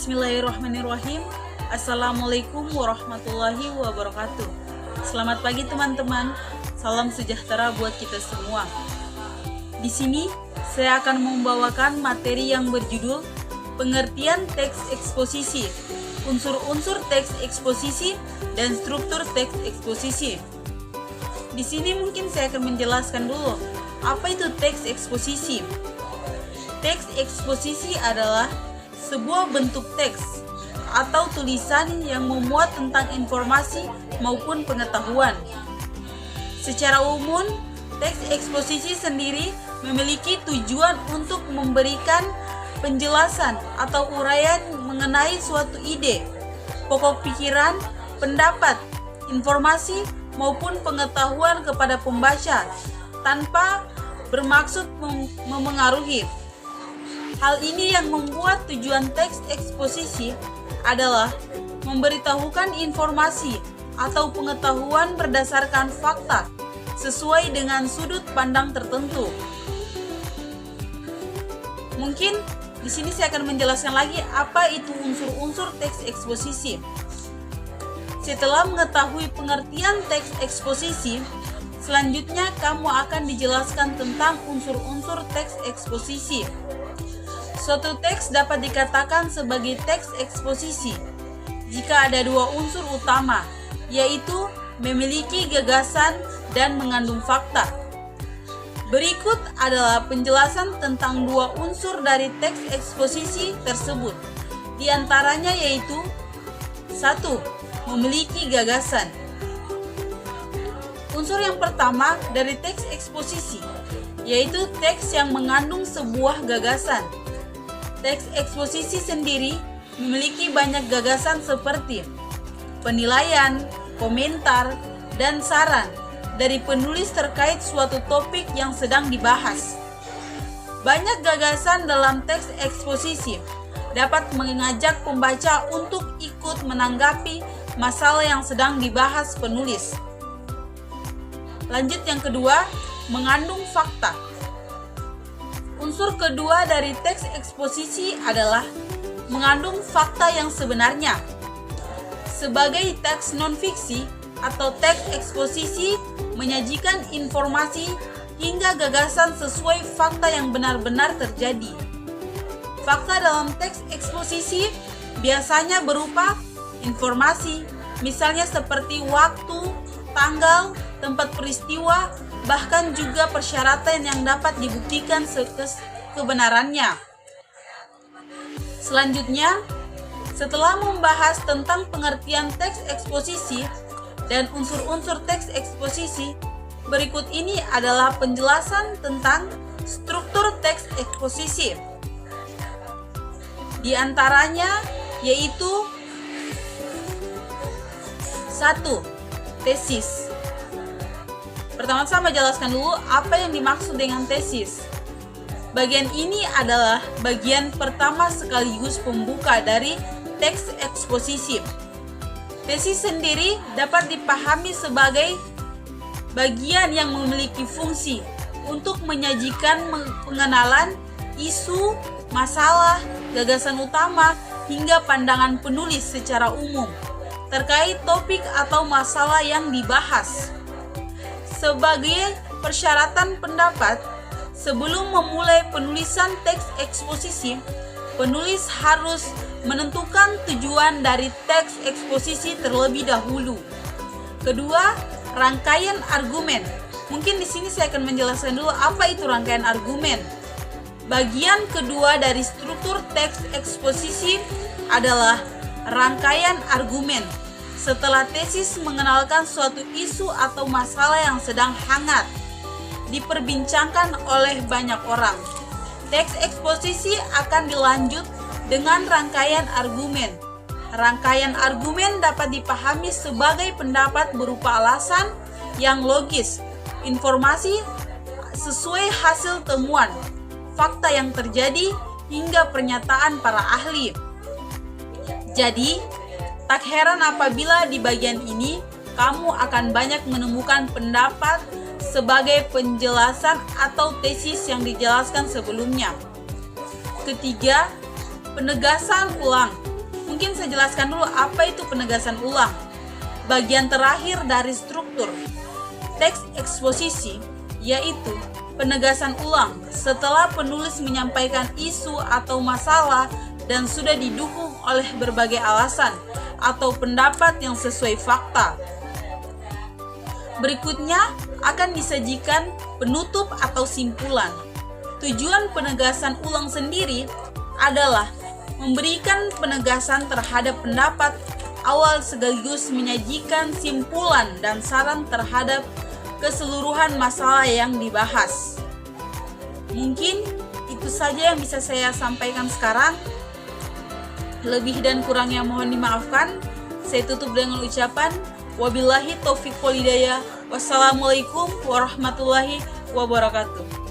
Bismillahirrahmanirrahim. Assalamualaikum warahmatullahi wabarakatuh. Selamat pagi teman-teman. Salam sejahtera buat kita semua. Di sini saya akan membawakan materi yang berjudul pengertian teks eksposisi, unsur-unsur teks eksposisi dan struktur teks eksposisi. Di sini mungkin saya akan menjelaskan dulu apa itu teks eksposisi. Teks eksposisi adalah sebuah bentuk teks atau tulisan yang memuat tentang informasi maupun pengetahuan. Secara umum, teks eksposisi sendiri memiliki tujuan untuk memberikan penjelasan atau uraian mengenai suatu ide, pokok pikiran, pendapat, informasi maupun pengetahuan kepada pembaca tanpa bermaksud memengaruhi. Hal ini yang membuat tujuan teks eksposisi adalah memberitahukan informasi atau pengetahuan berdasarkan fakta sesuai dengan sudut pandang tertentu. Mungkin di sini saya akan menjelaskan lagi apa itu unsur-unsur teks eksposisi. Setelah mengetahui pengertian teks eksposisi, selanjutnya kamu akan dijelaskan tentang unsur-unsur teks eksposisi. Suatu teks dapat dikatakan sebagai teks eksposisi jika ada dua unsur utama, yaitu memiliki gagasan dan mengandung fakta. Berikut adalah penjelasan tentang dua unsur dari teks eksposisi tersebut. Di antaranya yaitu 1. Memiliki gagasan. Unsur yang pertama dari teks eksposisi yaitu teks yang mengandung sebuah gagasan. Teks eksposisi sendiri memiliki banyak gagasan seperti penilaian, komentar, dan saran dari penulis terkait suatu topik yang sedang dibahas. Banyak gagasan dalam teks eksposisi dapat mengajak pembaca untuk ikut menanggapi masalah yang sedang dibahas penulis. Lanjut yang kedua, mengandung fakta. Unsur kedua dari teks eksposisi adalah mengandung fakta yang sebenarnya. Sebagai teks non-fiksi atau teks eksposisi menyajikan informasi hingga gagasan sesuai fakta yang benar-benar terjadi. Fakta dalam teks eksposisi biasanya berupa informasi, misalnya seperti waktu, tanggal, tempat peristiwa, bahkan juga persyaratan yang dapat dibuktikan kebenarannya. Selanjutnya, setelah membahas tentang pengertian teks eksposisi dan unsur-unsur teks eksposisi, berikut ini adalah penjelasan tentang struktur teks eksposisi. Di antaranya yaitu 1. Tesis. Pertama-tama jelaskan dulu apa yang dimaksud dengan tesis. Bagian ini adalah bagian pertama sekaligus pembuka dari teks eksposisi. Tesis sendiri dapat dipahami sebagai bagian yang memiliki fungsi untuk menyajikan pengenalan isu, masalah, gagasan utama, hingga pandangan penulis secara umum terkait topik atau masalah yang dibahas. Sebagai persyaratan pendapat, sebelum memulai penulisan teks eksposisi, penulis harus menentukan tujuan dari teks eksposisi terlebih dahulu. Kedua, rangkaian argumen. Mungkin di sini saya akan menjelaskan dulu apa itu rangkaian argumen. Bagian kedua dari struktur teks eksposisi adalah rangkaian argumen. Setelah tesis mengenalkan suatu isu atau masalah yang sedang hangat diperbincangkan oleh banyak orang, teks eksposisi akan dilanjut dengan rangkaian argumen. Rangkaian argumen dapat dipahami sebagai pendapat berupa alasan yang logis, informasi sesuai hasil temuan, fakta yang terjadi, hingga pernyataan para ahli. Jadi, tak heran apabila di bagian ini kamu akan banyak menemukan pendapat sebagai penjelasan atau tesis yang dijelaskan sebelumnya. Ketiga, penegasan ulang. Mungkin saya jelaskan dulu apa itu penegasan ulang. Bagian terakhir dari struktur teks eksposisi yaitu penegasan ulang setelah penulis menyampaikan isu atau masalah dan sudah didukung oleh berbagai alasan atau pendapat yang sesuai fakta. Berikutnya akan disajikan penutup atau simpulan. Tujuan penegasan ulang sendiri adalah memberikan penegasan terhadap pendapat awal sekaligus menyajikan simpulan dan saran terhadap keseluruhan masalah yang dibahas. Mungkin itu saja yang bisa saya sampaikan sekarang. Lebih dan kurangnya mohon dimaafkan. Saya tutup dengan ucapan wabillahi taufiq wal hidayah. Wassalamualaikum warahmatullahi wabarakatuh.